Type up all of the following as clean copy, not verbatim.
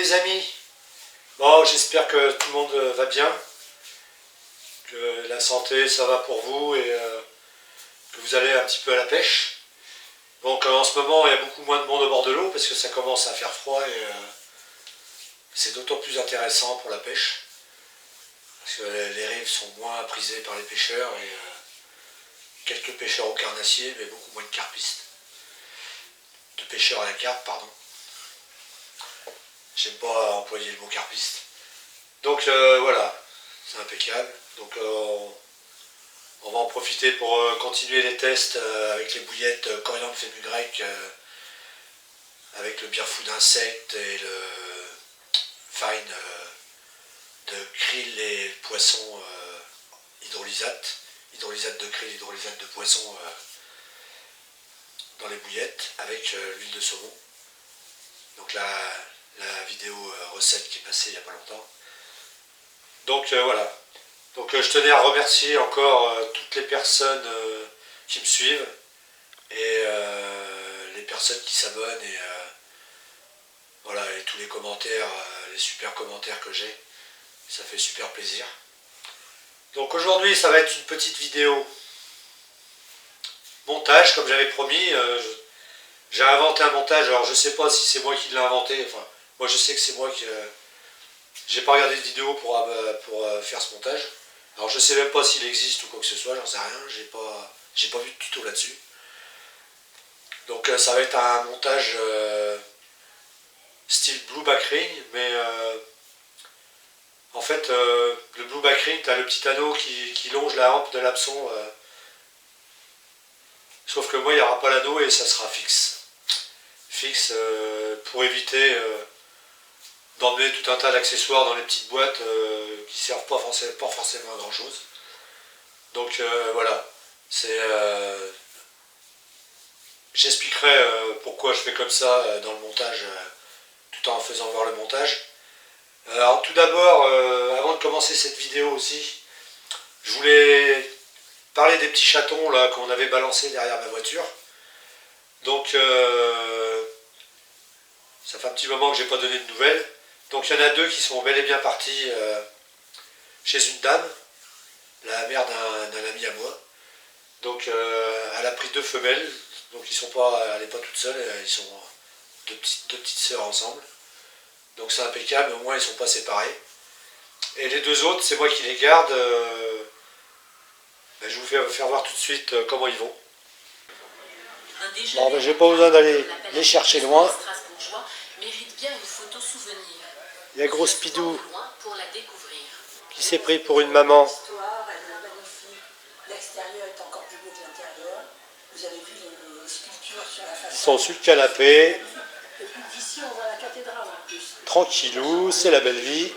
les amis. Bon, j'espère que tout le monde va bien, que la santé ça va pour vous et que vous allez un petit peu à la pêche. Donc en ce moment il y a beaucoup moins de monde au bord de l'eau parce que ça commence à faire froid et c'est d'autant plus intéressant pour la pêche. Parce que les rives sont moins prisées par les pêcheurs et quelques pêcheurs au carnassier mais beaucoup moins de carpistes. De pêcheurs à la carpe, pardon. J'aime pas employer le mot carpiste. Donc voilà, c'est impeccable. Donc on va en profiter pour continuer les tests avec les bouillettes coriandre fenugrec avec le bien fou d'insectes et le farine de krill et poisson hydrolysate de krill, hydrolysate de poisson dans les bouillettes avec l'huile de saumon. Donc la vidéo recette qui est passée il n'y a pas longtemps. Donc voilà. Donc je tenais à remercier encore toutes les personnes qui me suivent et les personnes qui s'abonnent et voilà, et tous les commentaires, les super commentaires que j'ai. Ça fait super plaisir. Donc aujourd'hui ça va être une petite vidéo montage comme j'avais promis. J'ai inventé un montage, alors je sais pas si c'est moi qui l'ai inventé, enfin moi je sais que c'est moi qui... j'ai pas regardé de vidéo pour faire ce montage. Alors je sais même pas s'il existe ou quoi que ce soit, j'en sais rien, j'ai pas vu de tuto là-dessus. Donc ça va être un montage style blue backring, mais en fait le blue backring, tu as le petit anneau qui longe la hampe de l'hameçon, sauf que moi il n'y aura pas l'anneau et ça sera fixe. Fixe pour éviter d'emmener tout un tas d'accessoires dans les petites boîtes qui servent pas forcément à grand chose. Donc voilà, j'expliquerai pourquoi je fais comme ça dans le montage, tout en faisant voir le montage. Alors tout d'abord, avant de commencer cette vidéo aussi, je voulais parler des petits chatons là qu'on avait balancés derrière ma voiture. Donc ça fait un petit moment que j'ai pas donné de nouvelles. Donc il y en a deux qui sont bel et bien partis chez une dame, la mère d'un ami à moi. Donc elle a pris deux femelles, donc elle n'est pas toute seule, ils sont deux petites sœurs ensemble. Donc c'est impeccable, au moins ils ne sont pas séparés. Et les deux autres, c'est moi qui les garde. Je vous fais faire voir tout de suite comment ils vont. Bon, j'ai pas besoin d'aller les chercher loin. Il y a Gros Spidou qui s'est pris pour une maman. Ils sont sur le canapé. Tranquillou, c'est la belle vie.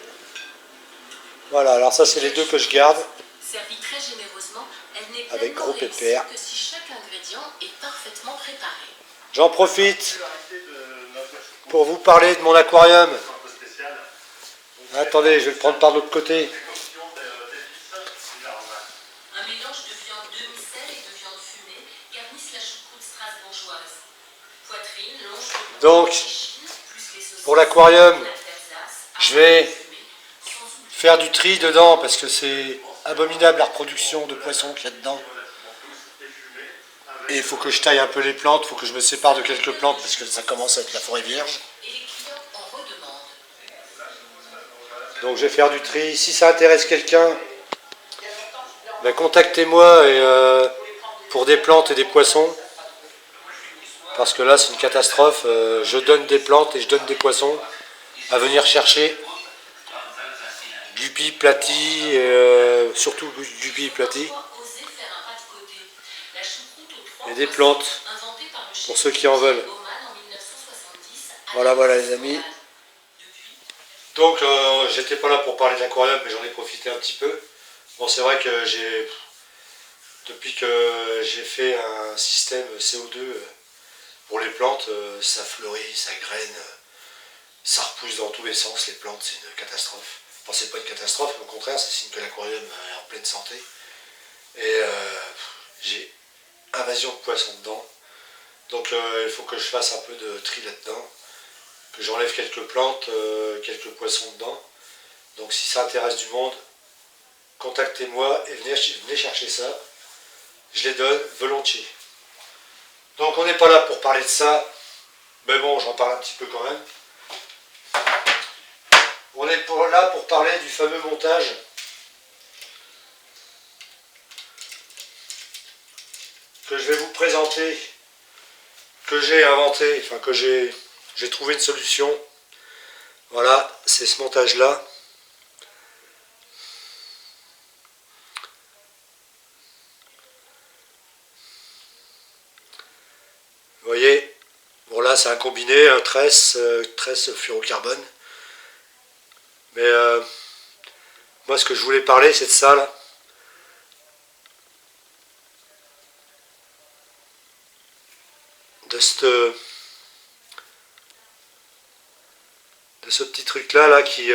Voilà, alors ça c'est les deux que je garde. Avec Gros Pépère. J'en profite pour vous parler de mon aquarium. Attendez, je vais le prendre par l'autre côté. Un mélange de viande demi-sel et de viande fumée garnisse la choucroute strasbourgeoise. Poitrine, longe de donc, pour l'aquarium, je vais faire du tri dedans parce que c'est abominable la reproduction de poissons qu'il y a dedans. Et il faut que je taille un peu les plantes, il faut que je me sépare de quelques plantes parce que ça commence à être la forêt vierge. Donc je vais faire du tri. Si ça intéresse quelqu'un, ben contactez-moi pour des plantes et des poissons. Parce que là c'est une catastrophe. Je donne des plantes et je donne des poissons à venir chercher. Guppy, platy, surtout Guppy, platy. Et des plantes, pour ceux qui en veulent. Voilà, voilà les amis. Donc j'étais pas là pour parler de l'aquarium, mais j'en ai profité un petit peu. Bon, c'est vrai que depuis que j'ai fait un système CO2 pour les plantes, ça fleurit, ça graine, ça repousse dans tous les sens les plantes, c'est une catastrophe. Enfin, c'est pas une catastrophe, mais au contraire, c'est signe que l'aquarium est en pleine santé. Et j'ai invasion de poissons dedans. Donc il faut que je fasse un peu de tri là-dedans. que j'enlève quelques plantes, quelques poissons dedans. Donc si ça intéresse du monde, contactez-moi et venez chercher ça. Je les donne volontiers. Donc on n'est pas là pour parler de ça, mais bon, j'en parle un petit peu quand même. On est là pour parler du fameux montage que je vais vous présenter, que j'ai inventé, enfin que j'ai trouvé une solution. Voilà, c'est ce montage-là. Vous voyez, bon là c'est un combiné, un tresse fluorocarbone. Mais moi ce que je voulais parler c'est de ça là. De ce petit truc là qui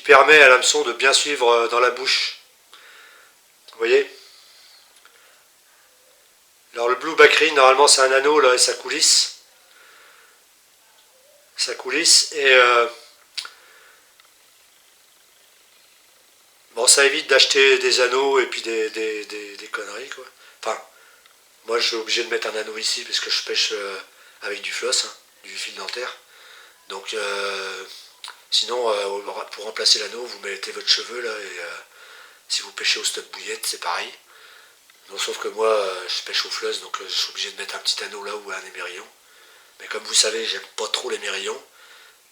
permet à l'hameçon de bien suivre dans la bouche. Vous voyez? Alors le Blue Backreen, normalement c'est un anneau là et ça coulisse. Ça coulisse et bon, ça évite d'acheter des anneaux et puis des conneries quoi. Enfin, moi je suis obligé de mettre un anneau ici parce que je pêche avec du floss, hein, du fil dentaire. Donc sinon pour remplacer l'anneau vous mettez votre cheveu là et si vous pêchez au stop bouillette c'est pareil. Non, sauf que moi je pêche au floss donc je suis obligé de mettre un petit anneau là ou un émerillon. Mais comme vous savez j'aime pas trop l'émerillon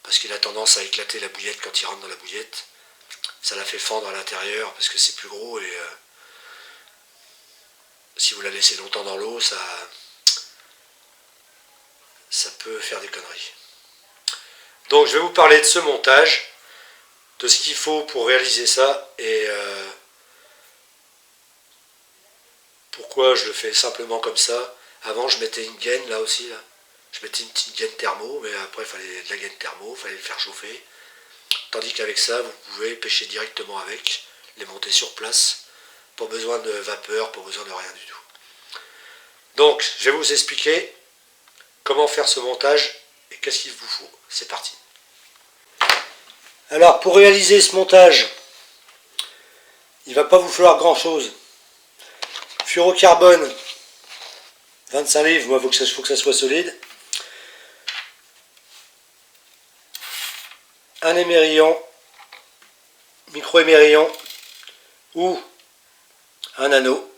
parce qu'il a tendance à éclater la bouillette quand il rentre dans la bouillette. Ça la fait fendre à l'intérieur parce que c'est plus gros et si vous la laissez longtemps dans l'eau ça peut faire des conneries. Donc je vais vous parler de ce montage, de ce qu'il faut pour réaliser ça et pourquoi je le fais simplement comme ça. Avant je mettais une gaine là aussi, là. Je mettais une petite gaine thermo, mais après il fallait de la gaine thermo, il fallait le faire chauffer. Tandis qu'avec ça vous pouvez pêcher directement avec, les monter sur place, pas besoin de vapeur, pas besoin de rien du tout. Donc je vais vous expliquer comment faire ce montage et qu'est-ce qu'il vous faut. C'est parti. Alors pour réaliser ce montage, il ne va pas vous falloir grand chose. Fluorocarbone, 25 livres, moi il faut que ça soit solide. Un émerillon, micro-émerillon ou un anneau.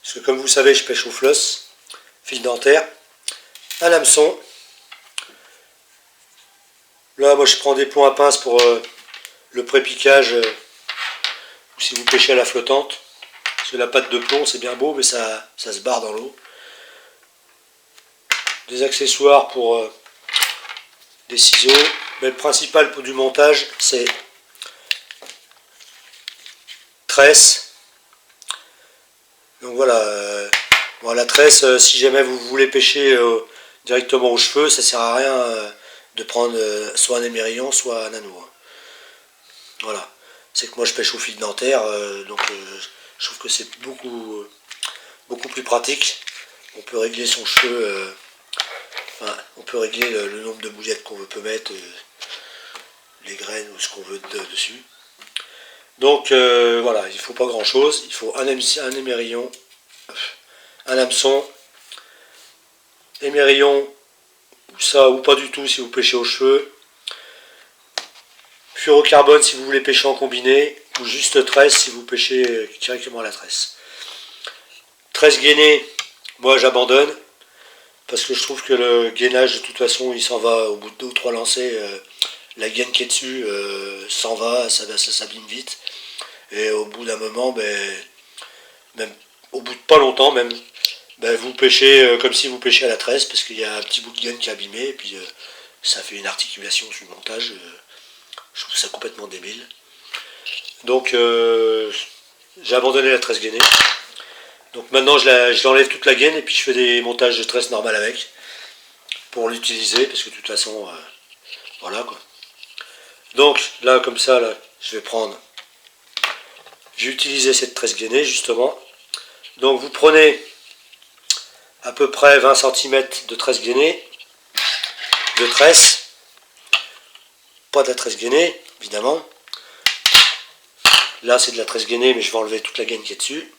Parce que comme vous savez, je pêche au floss, fil dentaire. Un hameçon. Là, moi je prends des plombs à pince pour le pré-piquage, ou si vous pêchez à la flottante. Parce que la pâte de plomb, c'est bien beau, mais ça se barre dans l'eau. Des accessoires pour des ciseaux. Mais le principal pour du montage, c'est tresse. Donc voilà, bon, la tresse, si jamais vous voulez pêcher directement aux cheveux, ça sert à rien de prendre soit un émerillon, soit un anneau. Voilà, c'est que moi je pêche au fil dentaire, donc je trouve que c'est beaucoup plus pratique. On peut régler son cheveu, enfin, on peut régler le nombre de bouillettes qu'on peut mettre, les graines ou ce qu'on veut dessus. Donc voilà, il ne faut pas grand chose, il faut un émerillon, un hameçon, émerillon, ça ou pas du tout si vous pêchez aux cheveux, fluorocarbone si vous voulez pêcher en combiné, ou juste tresse si vous pêchez directement à la tresse. Tresse gainée, moi j'abandonne, parce que je trouve que le gainage de toute façon il s'en va au bout de 2 ou 3 lancers, la gaine qui est dessus s'en va, ça s'abîme vite. Et au bout d'un moment, même au bout de pas longtemps même, vous pêchez comme si vous pêchez à la tresse, parce qu'il y a un petit bout de gaine qui est abîmé, et puis ça fait une articulation sur le montage. Je trouve ça complètement débile. Donc j'ai abandonné la tresse gainée. Donc maintenant je l'enlève toute la gaine, et puis je fais des montages de tresse normale avec, pour l'utiliser, parce que de toute façon, voilà quoi. Donc là comme ça, là, je vais prendre... J'ai utilisé cette tresse gainée justement. Donc vous prenez à peu près 20 cm de tresse gainée. de tresse. Pas de la tresse gainée, évidemment. Là, c'est de la tresse gainée, mais je vais enlever toute la gaine qui est dessus.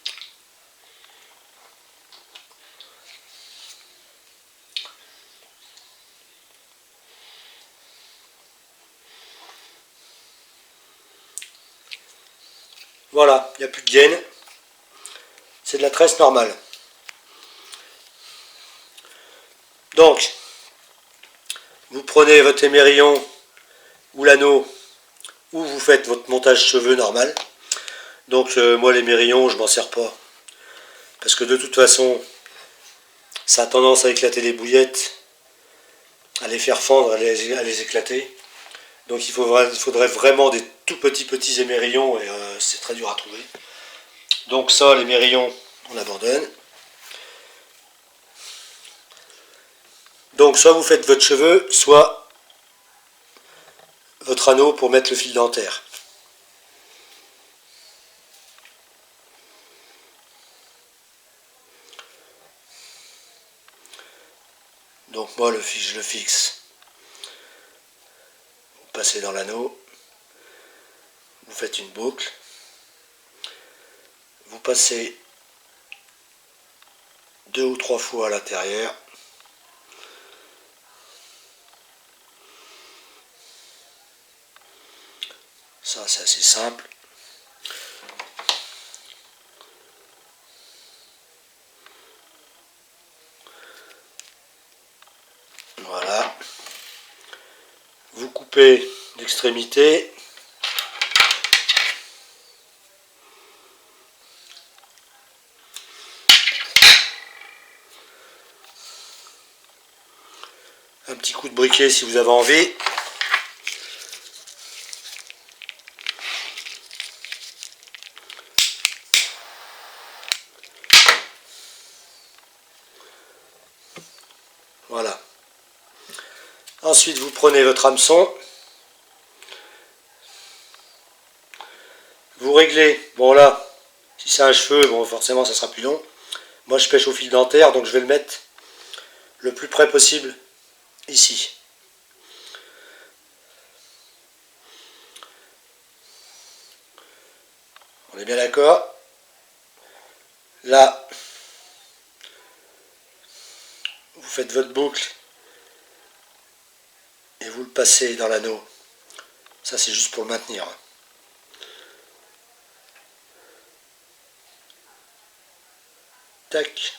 Voilà, il n'y a plus de gaine. C'est de la tresse normale. Donc, vous prenez votre émerillon ou l'anneau, ou vous faites votre montage cheveux normal. Donc, moi, l'émerillon, je m'en sers pas. Parce que de toute façon, ça a tendance à éclater les bouillettes, à les faire fendre, à les éclater. Donc, il faudrait vraiment des tout petits émerillons, et c'est très dur à trouver. Donc ça, l'émerillon, on abandonne. Donc soit vous faites votre cheveu, soit votre anneau pour mettre le fil dentaire. Donc moi, je le fixe. Vous passez dans l'anneau. Vous faites une boucle. Vous passez 2 ou 3 fois à l'intérieur. Ça, c'est assez simple. Voilà. Vous coupez l'extrémité. Un petit coup de briquet si vous avez envie. Voilà. Ensuite, vous prenez votre hameçon. Vous réglez. Bon là, si c'est un cheveu, bon forcément ça sera plus long. Moi je pêche au fil dentaire, donc je vais le mettre le plus près possible ici. On est bien d'accord? Là, vous faites votre boucle et vous le passez dans l'anneau. Ça c'est juste pour le maintenir. Tac.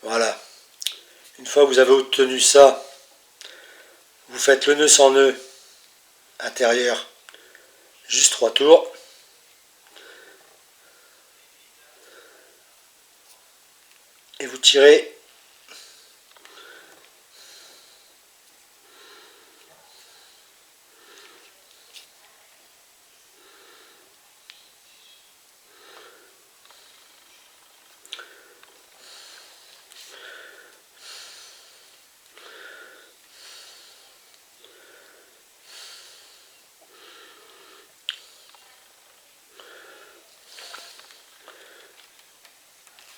Voilà. Une fois que vous avez obtenu ça, vous faites le nœud sans nœud intérieur, juste 3 tours. Et vous tirez .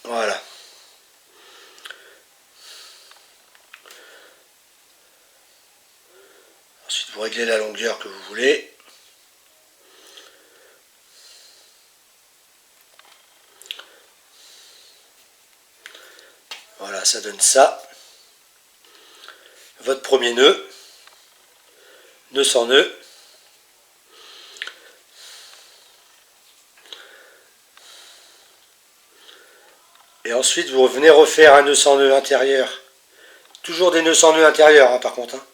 Voilà. Ensuite, vous réglez la longueur que vous voulez. Voilà, ça donne ça. Votre premier nœud. Nœud sans nœud. Et ensuite, vous revenez refaire un nœud sans nœud intérieur. Toujours des nœuds sans nœud intérieur, hein, par contre. Hein.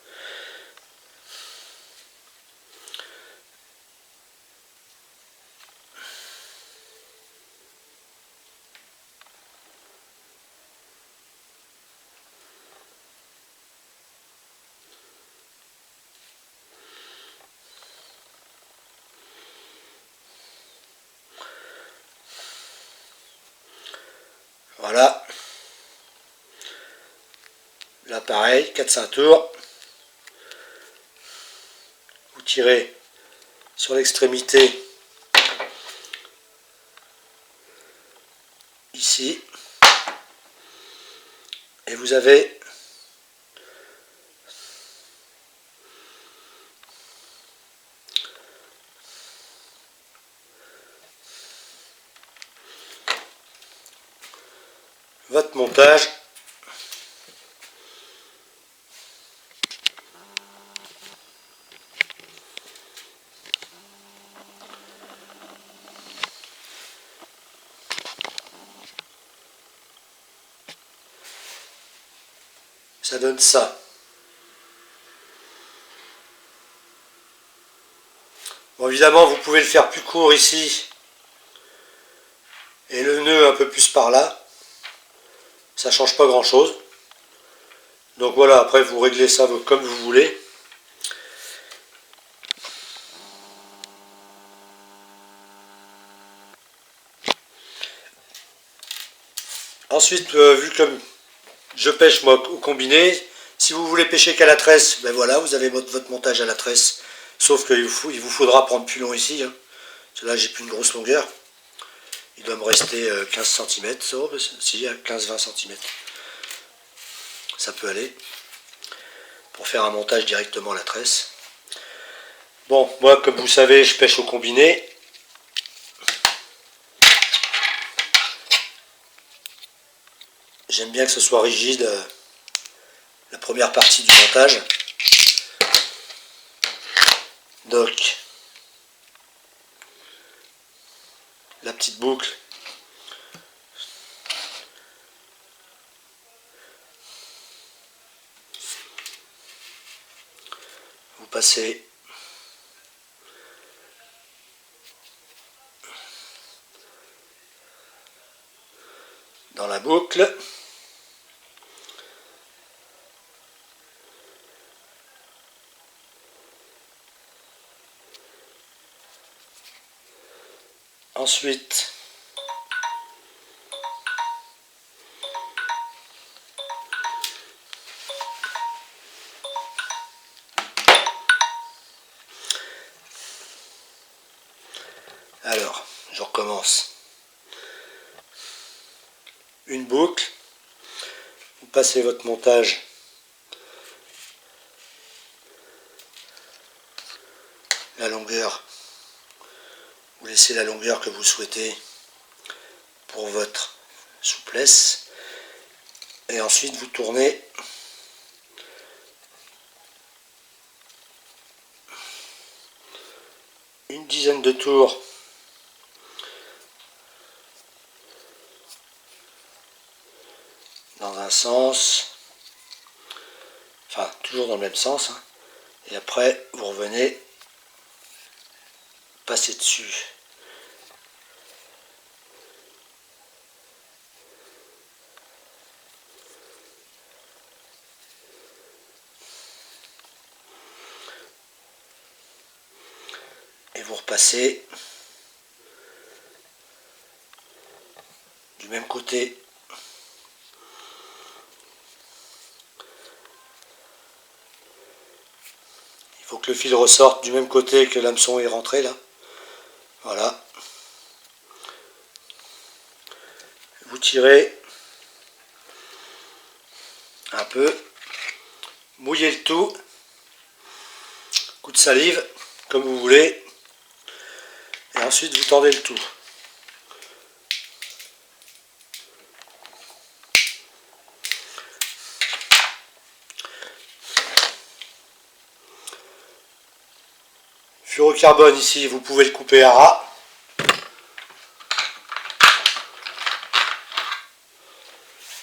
Voilà. Là pareil, 4-5 tours. Vous tirez sur l'extrémité ici. Et vous avez votre montage. Ça donne ça. Bon, évidemment, vous pouvez le faire plus court ici et le nœud un peu plus par là. Ça change pas grand chose. Donc voilà, après vous réglez ça comme vous voulez. Ensuite, vu comme je pêche moi au combiné, si vous voulez pêcher qu'à la tresse, ben voilà, vous avez votre montage à la tresse. Sauf qu'il vous faudra prendre plus long ici. Hein. Parce que là, j'ai plus une grosse longueur. Il doit me rester 15 cm. Oh, si, 15-20 cm. Ça peut aller. Pour faire un montage directement à la tresse. Bon, moi, comme vous savez, je pêche au combiné. J'aime bien que ce soit rigide la première partie du montage. Donc, la petite boucle. Vous passez dans la boucle. Ensuite, alors, je recommence. Une boucle, vous passez votre montage la longueur, vous laissez la longueur que vous souhaitez pour votre souplesse et ensuite vous tournez une dizaine de tours dans un sens, enfin toujours dans le même sens, hein. Et après vous revenez passer dessus. Et vous repassez du même côté. Il faut que le fil ressorte du même côté que l'hameçon est rentré là. Voilà. Vous tirez un peu, mouillez le tout, coup de salive, comme vous voulez, et ensuite vous tendez le tout. Fluorocarbone ici, vous pouvez le couper à ras.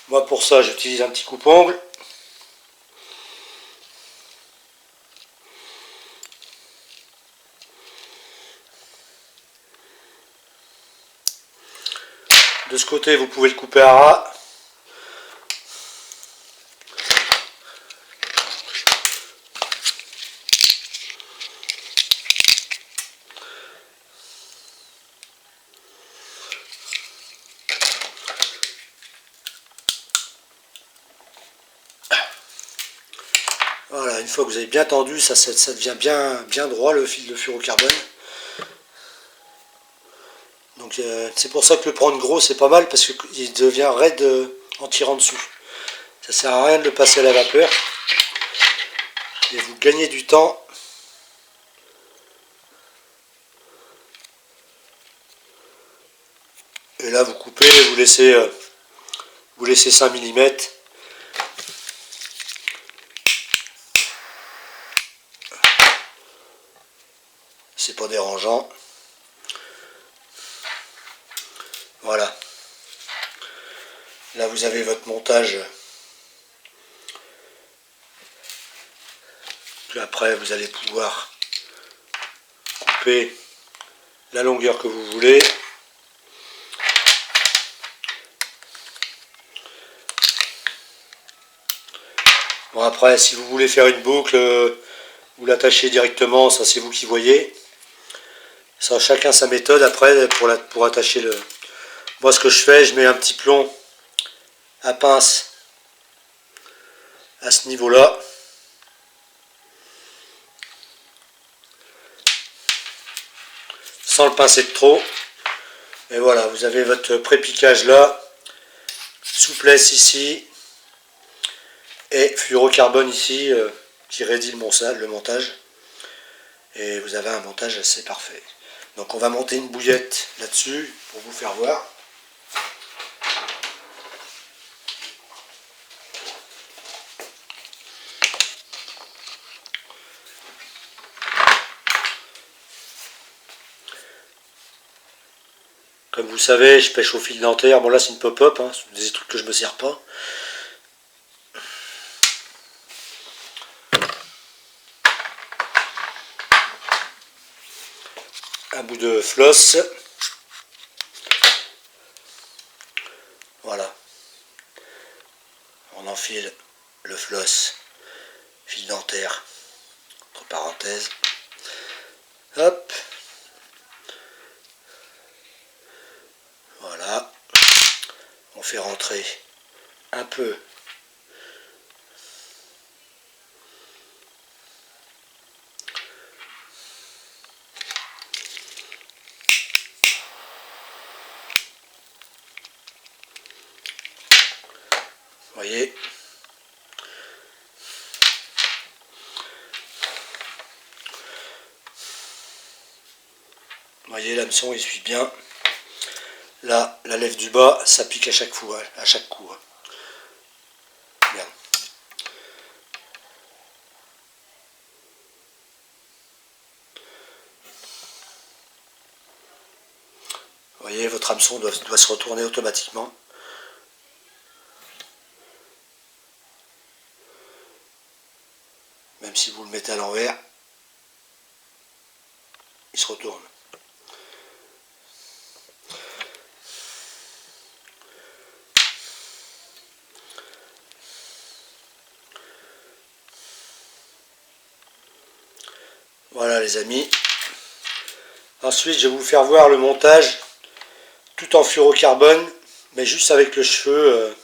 Moi pour ça j'utilise un petit coupe-ongle. De ce côté vous pouvez le couper à ras. Voilà, une fois que vous avez bien tendu, ça devient bien droit le fil de fluorocarbone. Donc c'est pour ça que le prendre gros c'est pas mal parce qu'il devient raide en tirant dessus. Ça sert à rien de le passer à la vapeur. Et vous gagnez du temps. Et là vous coupez, vous laissez 5 mm. C'est pas dérangeant. Voilà. Là vous avez votre montage. Puis après vous allez pouvoir couper la longueur que vous voulez. Bon après si vous voulez faire une boucle, vous l'attachez directement, ça c'est vous qui voyez. Ça, chacun sa méthode après pour attacher le... Moi ce que je fais, je mets un petit plomb à pince à ce niveau-là. Sans le pincer de trop. Et voilà, vous avez votre pré-piquage là. Souplesse ici. Et fluorocarbone ici qui raidit le montage. Et vous avez un montage assez parfait. Donc on va monter une bouillette là-dessus pour vous faire voir. Comme vous savez, je pêche au fil dentaire. Bon là c'est une pop-up, hein, c'est des trucs que je me sers pas. Un bout de floss. Voilà. On enfile le floss, fil dentaire, entre parenthèses. Hop. Voilà. On fait rentrer un peu voyez. Voyez, l'hameçon il suit bien. Là, la lèvre du bas, ça pique à chaque coup. Bien. Voyez, votre hameçon doit se retourner automatiquement. Même si vous le mettez à l'envers, il se retourne. Voilà les amis. Ensuite, je vais vous faire voir le montage tout en fluorocarbone, mais juste avec le cheveu,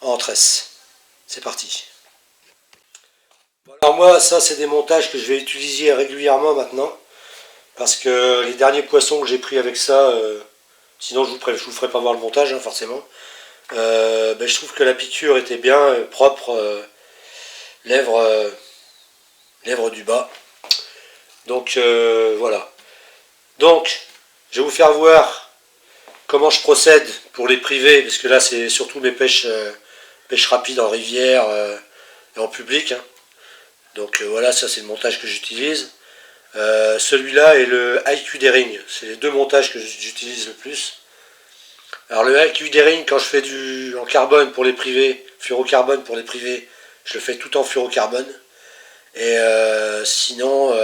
en tresse. C'est parti. Alors moi, ça c'est des montages que je vais utiliser régulièrement maintenant, parce que les derniers poissons que j'ai pris avec ça, sinon je vous ferai pas voir le montage, hein, forcément. Je trouve que la piqûre était bien propre, lèvres du bas. Donc voilà. Donc je vais vous faire voir comment je procède pour les privés, parce que là c'est surtout mes pêches rapides en rivière et en public. Hein. Donc voilà, ça c'est le montage que j'utilise. Celui-là et le IQ Daring, c'est les deux montages que j'utilise le plus. Alors le IQ Daring, quand je fais du en carbone pour les privés, fluorocarbone pour les privés, je le fais tout en fluorocarbone. Et sinon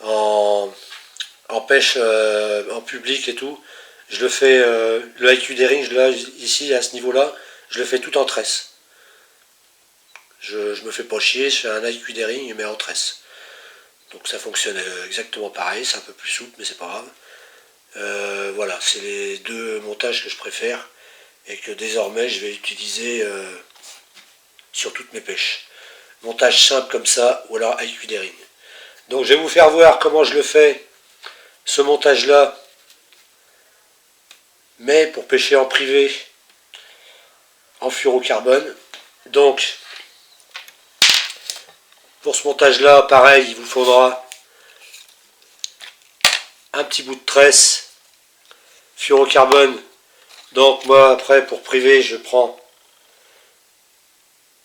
en pêche en public et tout, je le fais le IQ Daring, là ici à ce niveau-là, je le fais tout en tresse. Je me fais pas chier, je fais un IQ Daring mais en tresse. Donc ça fonctionne exactement pareil, c'est un peu plus souple mais c'est pas grave. Voilà, c'est les deux montages que je préfère et que désormais je vais utiliser sur toutes mes pêches. Montage simple comme ça, ou alors avec des. Donc je vais vous faire voir comment je le fais, ce montage-là, mais pour pêcher en privé, en fluorocarbone. Donc, pour ce montage-là, pareil, il vous faudra un petit bout de tresse, fluorocarbone. Donc moi, après, pour privé, je prends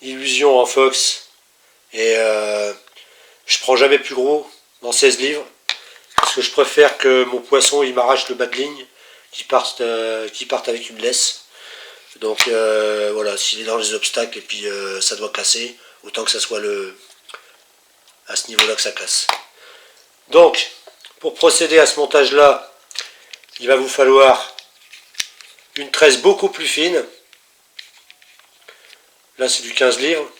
Illusion en Fox, et je prends jamais plus gros, dans 16 livres, parce que je préfère que mon poisson, il m'arrache le bas de ligne, qu'il parte avec une laisse. Donc voilà, s'il est dans les obstacles et puis ça doit casser, autant que ça soit à ce niveau-là que ça casse. Donc, pour procéder à ce montage-là, il va vous falloir une tresse beaucoup plus fine. Là, c'est du 15 livres.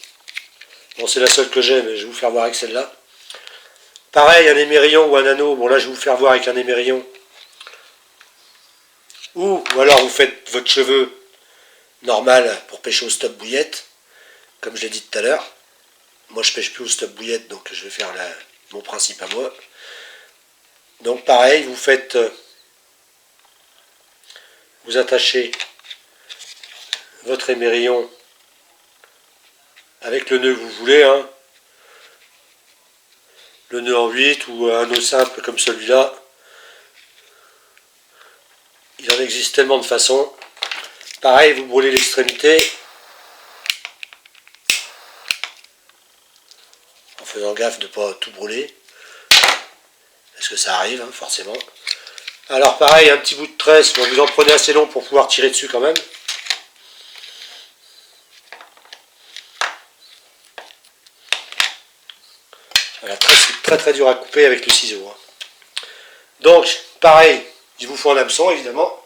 Bon, c'est la seule que j'ai, mais je vais vous faire voir avec celle-là. Pareil, un émerillon ou un anneau. Bon, là, je vais vous faire voir avec un émerillon. Ou alors, vous faites votre cheveu normal pour pêcher au stop bouillette, comme je l'ai dit tout à l'heure. Moi, je pêche plus au stop bouillette, donc je vais faire mon principe à moi. Donc, pareil, vous attachez votre émerillon avec le nœud que vous voulez, hein. Le nœud en 8 ou un nœud simple comme celui-là. Il en existe tellement de façons. Pareil, vous brûlez l'extrémité en faisant gaffe de ne pas tout brûler, parce que ça arrive, hein, forcément. Alors pareil, un petit bout de tresse, bon, vous en prenez assez long pour pouvoir tirer dessus quand même. La tresse est très très dur à couper avec le ciseau, hein. Donc, pareil, il vous faut un hameçon évidemment.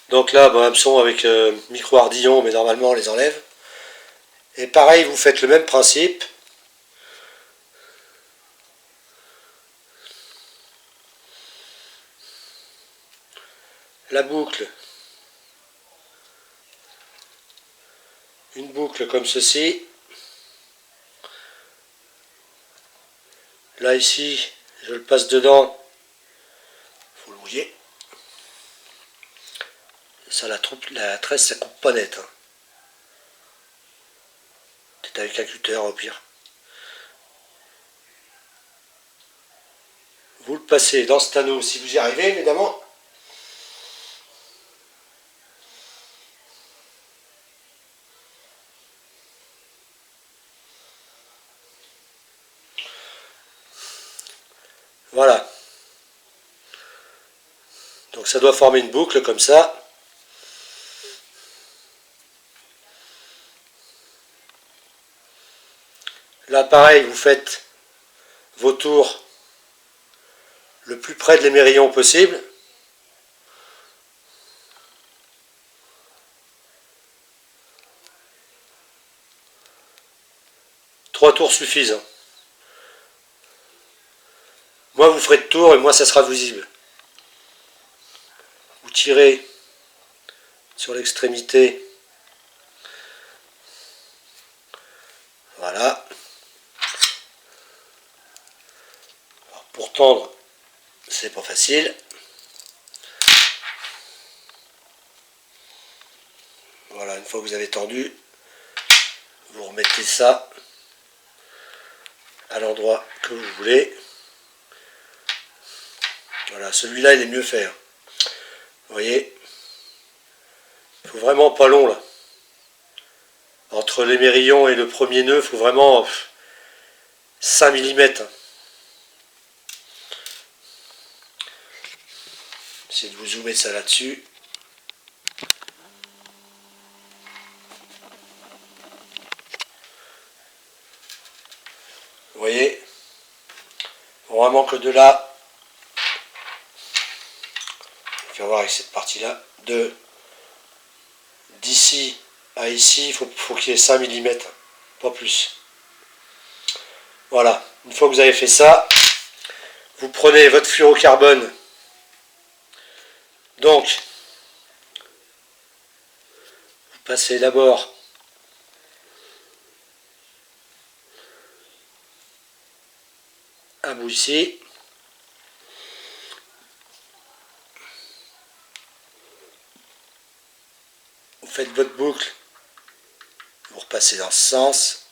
Donc là, bon, hameçon avec micro-ardillon, mais normalement on les enlève. Et pareil, vous faites le même principe. La boucle. Une boucle comme ceci. Là ici, je le passe dedans. Il faut le mouiller. Ça, la tresse, ça coupe pas net, hein. Peut-être avec un cutter au pire. Vous le passez dans cet anneau si vous y arrivez, évidemment. Voilà. Donc ça doit former une boucle comme ça. Là, pareil, vous faites vos tours le plus près de l'émerillon possible. Trois tours suffisent. Moi, vous ferez de tours et moi, ça sera visible. Vous tirez sur l'extrémité. Voilà. Alors, pour tendre, c'est pas facile. Voilà, une fois que vous avez tendu, vous remettez ça à l'endroit que vous voulez. Voilà, celui-là, il est mieux fait. Vous voyez, il faut vraiment pas long là. Entre l'émerillon et le premier nœud, il faut vraiment 5 mm. Essayez de vous zoomer ça là-dessus. Vous voyez, faut vraiment que de là, je vais voir avec cette partie-là, d'ici à ici, il faut qu'il y ait 5 mm, pas plus. Voilà, une fois que vous avez fait ça, vous prenez votre fluorocarbone. Donc, vous passez d'abord un bout ici. Vous faites votre boucle, vous repassez dans ce sens.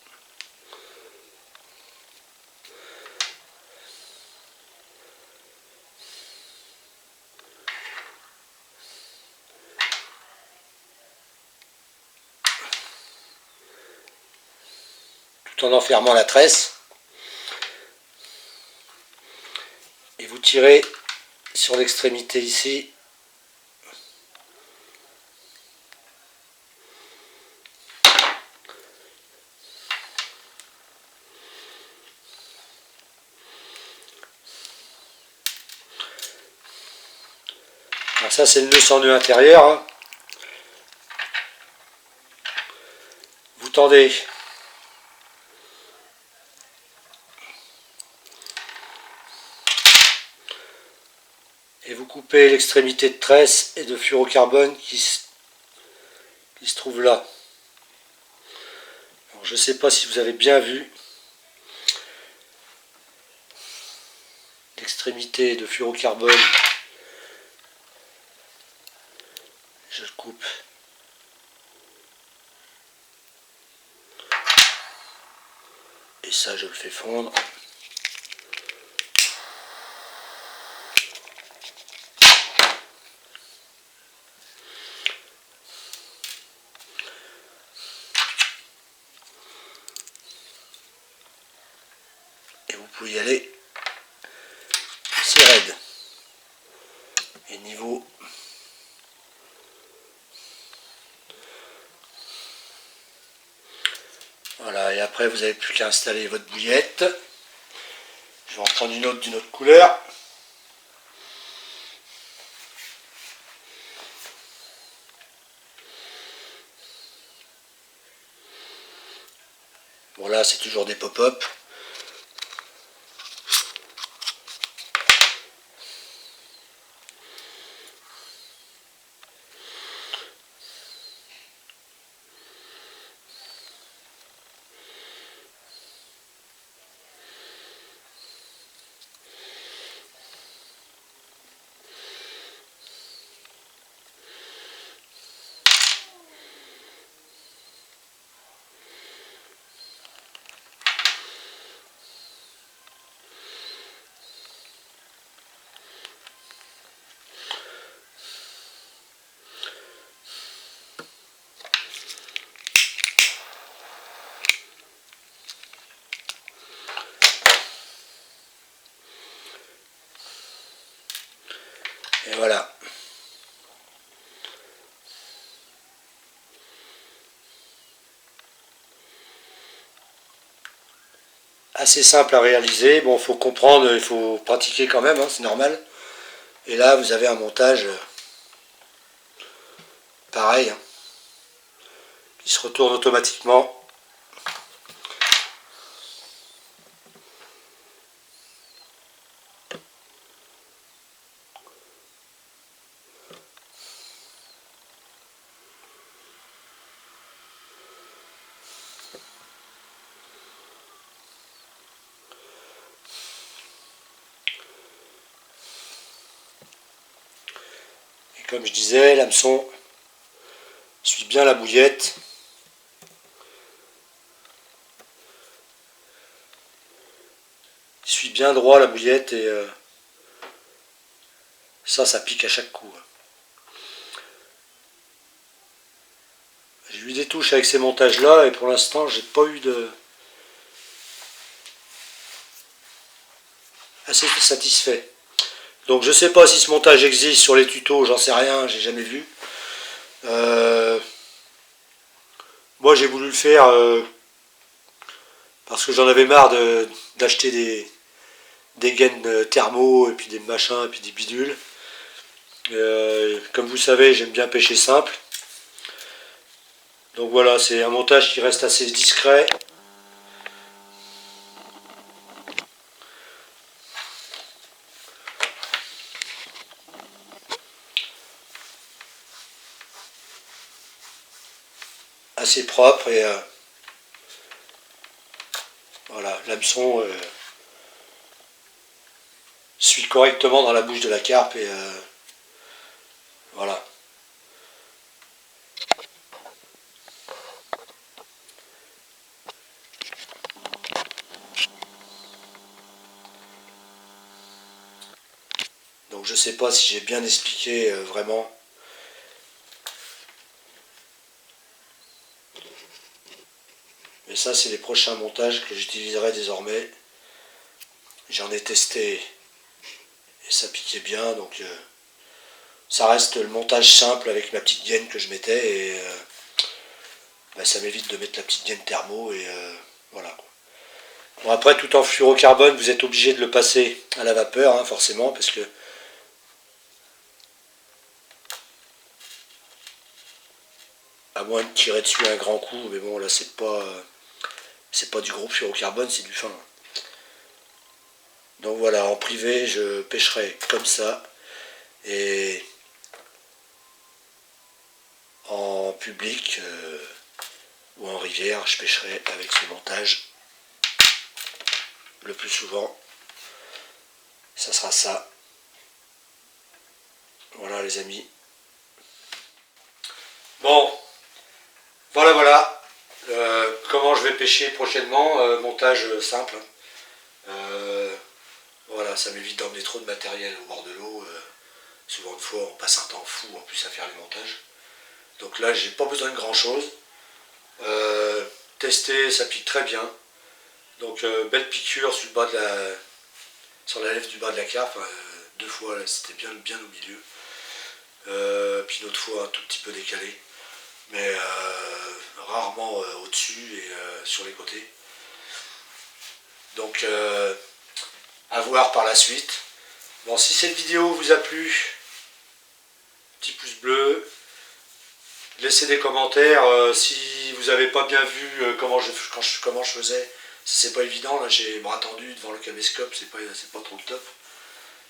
Tout en enfermant la tresse. Et vous tirez sur l'extrémité ici. Alors ça c'est le nœud sans nœud intérieur. Hein. Vous tendez. Et vous coupez l'extrémité de tresse et de fluorocarbone qui se trouve là. Alors, je ne sais pas si vous avez bien vu l'extrémité de fluorocarbone. Je le coupe. Et ça, je le fais fondre. Et vous pouvez y aller. C'est raide. Et niveau... Voilà, et après vous n'avez plus qu'à installer votre bouillette. Je vais en prendre une autre d'une autre couleur. Bon là c'est toujours des pop-up. Et voilà. Assez simple à réaliser. Bon, il faut comprendre, il faut pratiquer quand même, hein, c'est normal. Et là, vous avez un montage pareil, hein, qui se retourne automatiquement. Et comme je disais, l'hameçon suit bien la bouillette. Il suit bien droit la bouillette et ça pique à chaque coup. J'ai eu des touches avec ces montages là et pour l'instant j'ai pas eu de... assez satisfait. Donc je sais pas si ce montage existe sur les tutos, j'en sais rien, j'ai jamais vu. Moi j'ai voulu le faire parce que j'en avais marre d'acheter des gaines thermo et puis des machins et puis des bidules. Comme vous savez, j'aime bien pêcher simple. Donc voilà, c'est un montage qui reste assez discret. Assez propre et voilà, l'hameçon suit correctement dans la bouche de la carpe et voilà. Donc je sais pas si j'ai bien expliqué vraiment. Mais ça c'est les prochains montages que j'utiliserai désormais. J'en ai testé et ça piquait bien, donc ça reste le montage simple avec ma petite gaine que je mettais et bah, ça m'évite de mettre la petite gaine thermo et voilà. Bon après tout en fluorocarbone vous êtes obligé de le passer à la vapeur hein, forcément parce que à moins de tirer dessus un grand coup, mais bon là c'est pas du gros fluorocarbone, c'est du fin. Donc voilà, en privé je pêcherai comme ça et en public ou en rivière je pêcherai avec ce montage le plus souvent. Ça sera ça. Voilà les amis. Bon, voilà. Comment je vais pêcher prochainement, montage simple. Voilà, ça m'évite d'emmener trop de matériel au bord de l'eau. Souvent une fois on passe un temps fou en plus à faire les montages. Donc là j'ai pas besoin de grand chose. Testé, ça pique très bien. Donc belle piqûre sur le bas de sur la lèvre du bas de la carpe. 2 fois c'était bien au milieu. Puis l'autre fois un tout petit peu décalé. Mais rarement au-dessus et sur les côtés. Donc à voir par la suite. Bon, si cette vidéo vous a plu, petit pouce bleu, laissez des commentaires. Si vous n'avez pas bien vu comment je faisais, c'est pas évident. Là, j'ai bras tendu devant le caméscope, c'est pas trop le top.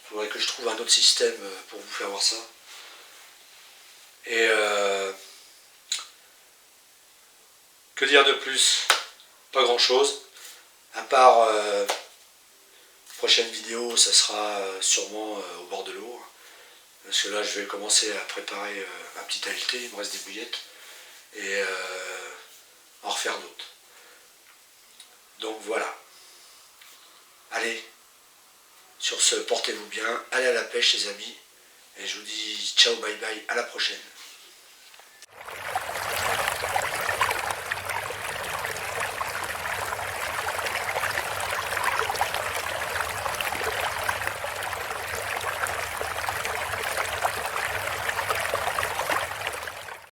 Il faudrait que je trouve un autre système pour vous faire voir ça. Et que dire de plus? Pas grand chose. À part prochaine vidéo, ça sera sûrement au bord de l'eau. Parce que là, je vais commencer à préparer un petit ALT, il me reste des bouillettes. Et en refaire d'autres. Donc voilà. Allez, sur ce, portez-vous bien. Allez à la pêche les amis. Et je vous dis ciao, bye bye, à la prochaine.